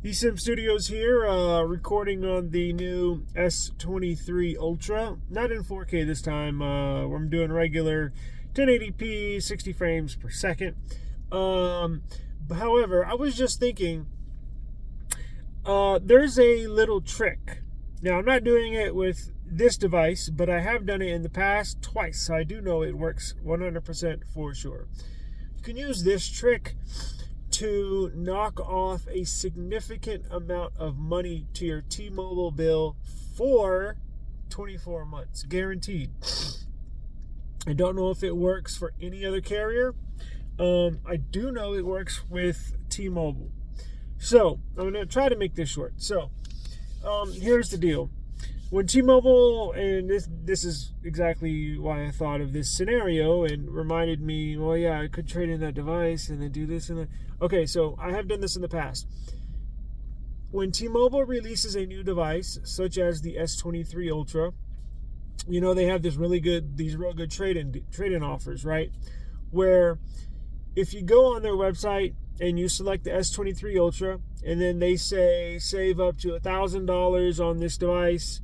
eSIM Studios here, recording on the new S23 Ultra. Not in 4K this time. I'm doing regular 1080p, 60 frames per second. However, I was just thinking, there's a little trick. Now, I'm not doing it with this device, but I have done it in the past twice. So I do know it works 100% for sure. You can use this trick to knock off a significant amount of money to your T-Mobile bill for 24 months, guaranteed. I don't know if it works for any other carrier. I do know it works with T-Mobile. So I'm going to try to make this short. So here's the deal. When T-Mobile, and this is exactly why I thought of this scenario and reminded me, well, yeah, I could trade in that device and then do this and that. Okay, so I have done this in the past. When T-Mobile releases a new device, such as the S23 Ultra, you know, they have these real good trade-in offers, right? Where if you go on their website and you select the S23 Ultra, and then they say save up to $1,000 on this device,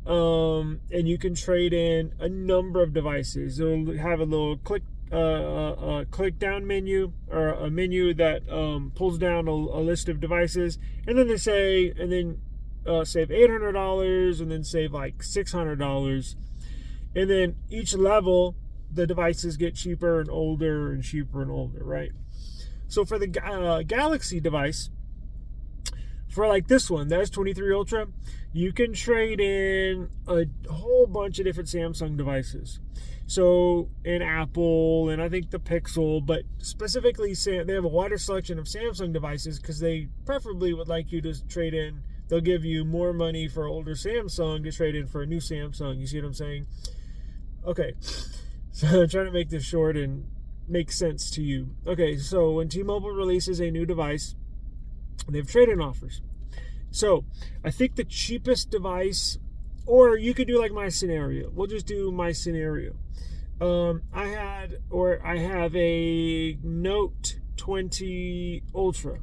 and you can trade in a number of devices. It'll have a little click down menu, or a menu that pulls down a list of devices, and then they say, save $800, and then save like $600, and then each level the devices get cheaper and older and cheaper and older, right? So for the Galaxy device, for like this one, the S23 Ultra, you can trade in a whole bunch of different Samsung devices. So, in Apple, and I think the Pixel, but specifically, they have a wider selection of Samsung devices because they preferably would like you to trade in. They'll give you more money for older Samsung to trade in for a new Samsung. You see what I'm saying? Okay, so I'm trying to make this short and make sense to you. Okay, so when T-Mobile releases a new device, they have trade-in offers. So I think the cheapest device, or you could do like my scenario. We'll just do my scenario. I have a Note 20 Ultra.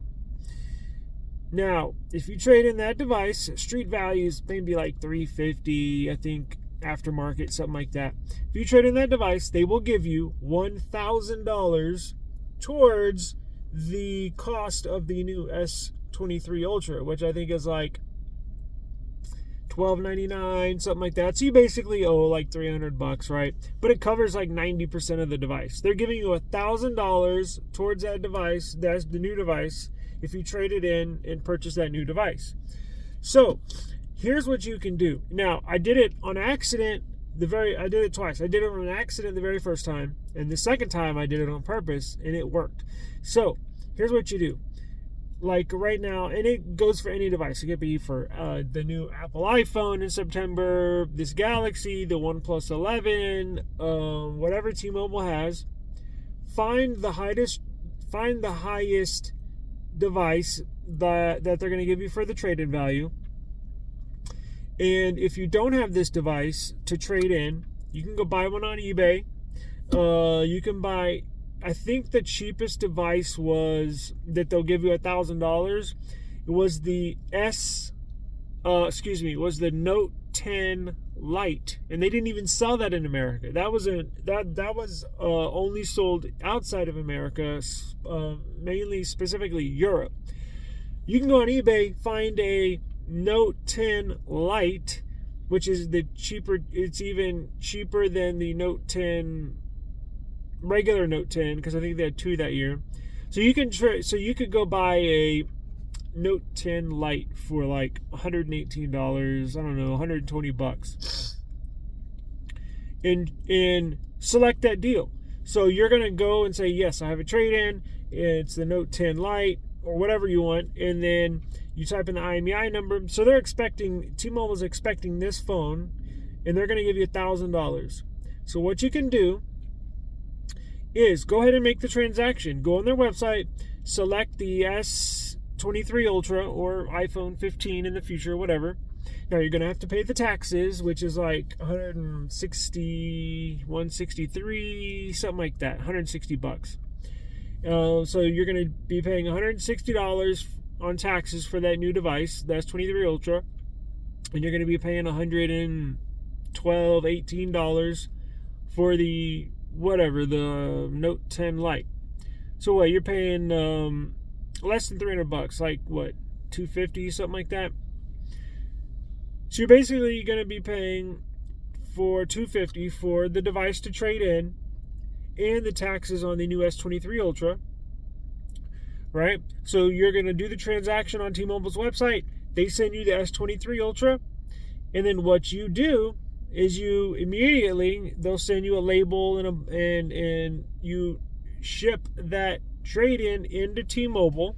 Now, if you trade in that device, street value is maybe like $350, I think, aftermarket, something like that. If you trade in that device, they will give you $1,000 towards the cost of the new S23 Ultra, which I think is like $12.99, something like that. So you basically owe like $300, right? But it covers like 90% of the device. They're giving you $1,000 towards that device. That's the new device, if you trade it in and purchase that new device. So here's what you can do. Now, I did it on accident. I did it twice. I did it on accident the very first time, and the second time I did it on purpose, and it worked. So here's what you do. Like right now, and it goes for any device. It could be for the new Apple iPhone in September, this Galaxy, the OnePlus 11, whatever T-Mobile has. Find the highest device that they're going to give you for the trade-in value. And if you don't have this device to trade in, you can go buy one on eBay. You can buy, I think the cheapest device was that they'll give you $1,000. It was the the Note 10 Lite, and they didn't even sell that in America. That was only sold outside of America, specifically Europe. You can go on eBay, find a Note 10 Lite, which is the cheaper. It's even cheaper than the Note 10, regular Note 10, because I think they had two that year. So you could go buy a Note 10 Lite for like $118. I don't know, $120, and select that deal. So you're gonna go and say, yes, I have a trade-in. It's the Note 10 Lite or whatever you want, and then you type in the IMEI number. So T-Mobile's expecting this phone, and they're going to give you $1,000. So what you can do is go ahead and make the transaction. Go on their website, select the S23 Ultra or iPhone 15 in the future, whatever. Now you're going to have to pay the taxes, which is like $163, something like that, $160. So you're going to be paying $160 on taxes for that new device, the S23 Ultra, and you're going to be paying $112, $18 for the the Note 10 Lite. So what, you're paying less than $300, like what, $250, something like that. So you're basically going to be paying for $250 for the device to trade in and the taxes on the new S23 Ultra, right? So you're going to do the transaction on T-Mobile's website. They send you the S23 Ultra, and then what you do is they'll send you a label and you ship that trade-in into T-Mobile.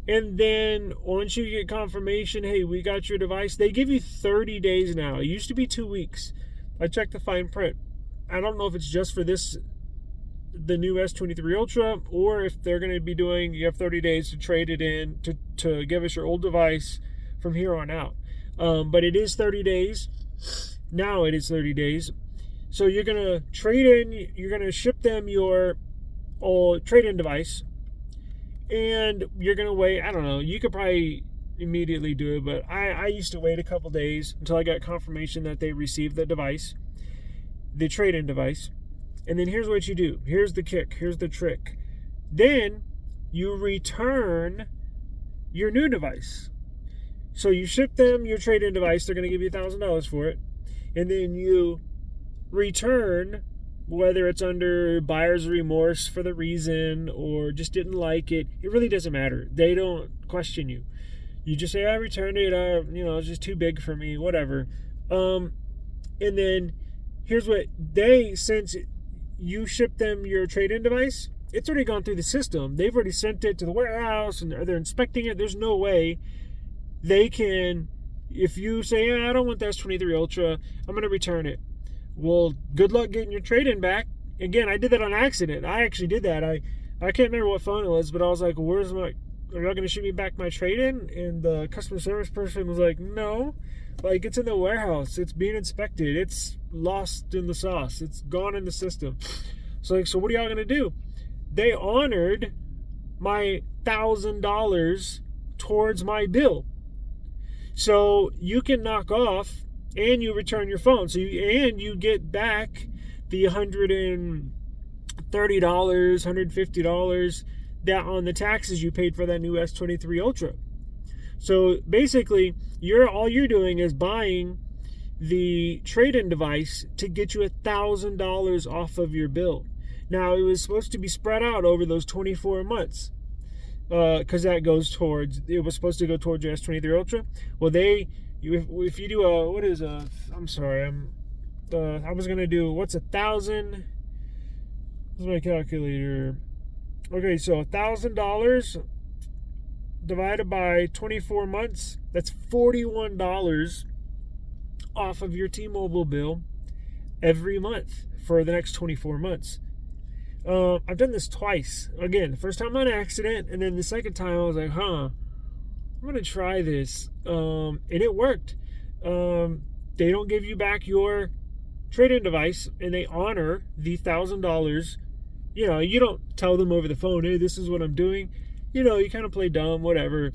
And then once you get confirmation, hey, we got your device, they give you 30 days now. It used to be 2 weeks. I checked the fine print. I don't know if it's just for the new S23 Ultra, or if they're going to be doing, you have 30 days to trade it in to give us your old device from here on out. But it is 30 days. Now it is 30 days. So you're going to trade in, you're going to ship them your old trade-in device, and you're going to wait, I don't know, you could probably immediately do it, but I used to wait a couple days until I got confirmation that they received the device, the trade-in device. And then here's what you do. Here's the kick. Here's the trick. Then you return your new device. So you ship them your trade-in device. They're going to give you $1,000 for it. And then you return, whether it's under buyer's remorse for the reason or just didn't like it. It really doesn't matter. They don't question you. You just say, I returned it. It's just too big for me, whatever. And then here's what since you ship them your trade-in device, it's already gone through the system. They've already sent it to the warehouse and they're inspecting it. There's no way they can, if you say, I don't want the S23 Ultra, I'm going to return it. Well, good luck getting your trade-in back. Again, I did that on accident. I actually did that. I can't remember what phone it was, but I was like, are y'all going to ship me back my trade-in? And the customer service person was like, no. Like, it's in the warehouse. It's being inspected. It's lost in the sauce. It's gone in the system. So what are y'all going to do? They honored my $1,000 towards my bill. So you can knock off and you return your phone. So you get back the $130, $150 that on the taxes you paid for that new S23 Ultra. So basically, all you're doing is buying the trade-in device to get you $1,000 off of your bill. Now, it was supposed to be spread out over those 24 months because it was supposed to go towards your S23 Ultra. Well, if you do I was going to do, what's 1,000? Where's my calculator? Okay, so $1,000 divided by 24 months, that's $41 off of your T-Mobile bill every month for the next 24 months. I've done this twice. Again, the first time on accident, and then the second time I was like, I'm going to try this. And it worked. They don't give you back your trade-in device, and they honor the $1,000. You don't tell them over the phone, hey, this is what I'm doing. You kind of play dumb, whatever.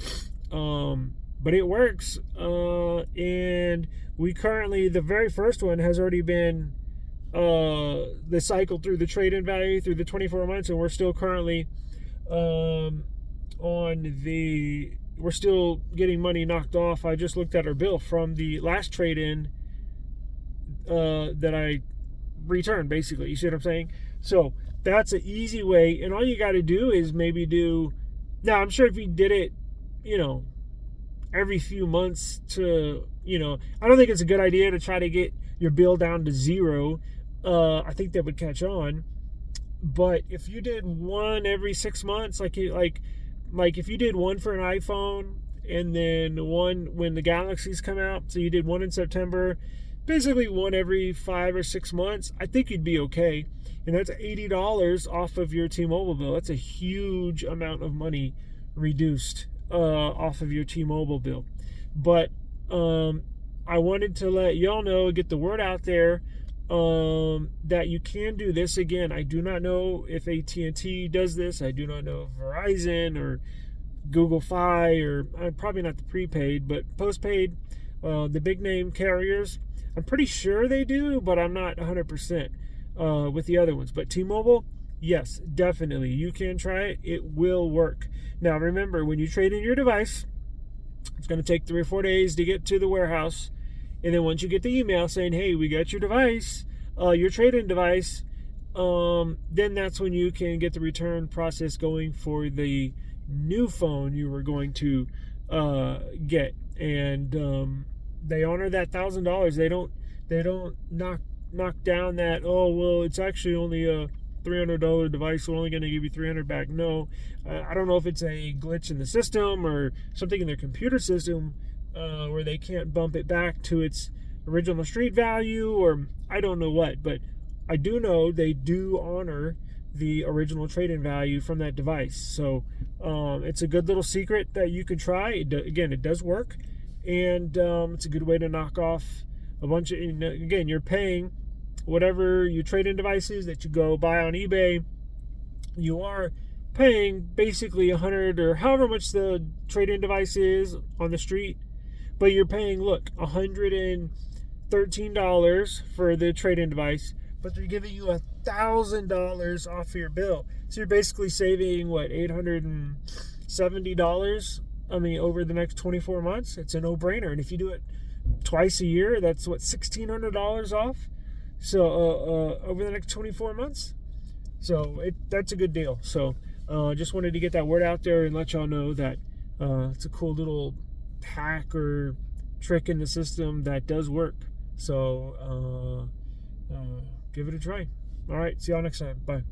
But it works. And we currently, the very first one has already been the cycle through the trade-in value through the 24 months, and we're still currently we're still getting money knocked off. I just looked at our bill from the last trade-in that I returned, basically. You see what I'm saying? So that's an easy way, and all you got to do is maybe now I'm sure if you did it, every few months I don't think it's a good idea to try to get your bill down to zero. I think that would catch on. But if you did one every 6 months, like if you did one for an iPhone and then one when the Galaxies come out, so you did one in September, basically one every 5 or 6 months, I think you'd be okay. And that's $80 off of your T-Mobile bill. That's a huge amount of money reduced off of your T-Mobile bill. But I wanted to let y'all know, get the word out there, that you can do this. Again, I do not know if AT&T does this. I do not know if Verizon or Google Fi, or probably not the prepaid, but postpaid, the big name carriers. I'm pretty sure they do, but I'm not 100% with the other ones. But T-Mobile, yes, definitely. You can try it. It will work. Now, remember, when you trade in your device, it's going to take 3 or 4 days to get to the warehouse. And then once you get the email saying, hey, we got your device, your trade-in device, then that's when you can get the return process going for the new phone you were going to get. And they honor that $1,000. They don't knock down that, oh, well, it's actually only a $300 device, we're only going to give you $300 back. No, I don't know if it's a glitch in the system or something in their computer system where they can't bump it back to its original street value, or I don't know what, but I do know they do honor the original trade-in value from that device. So it's a good little secret that you can try. Again, it does work, and it's a good way to knock off a bunch of, again, you're paying whatever your trade-in devices that you go buy on eBay, you are paying basically $100 or however much the trade-in device is on the street, but you're paying, look, $113 for the trade-in device, but they're giving you $1,000 off your bill. So you're basically saving, what, $870? I mean, over the next 24 months, it's a no-brainer. And if you do it twice a year, that's what, $1,600 off. So over the next 24 months, so that's a good deal. So just wanted to get that word out there and let y'all know that it's a cool little hack or trick in the system that does work. So give it a try. All right, see y'all next time. Bye.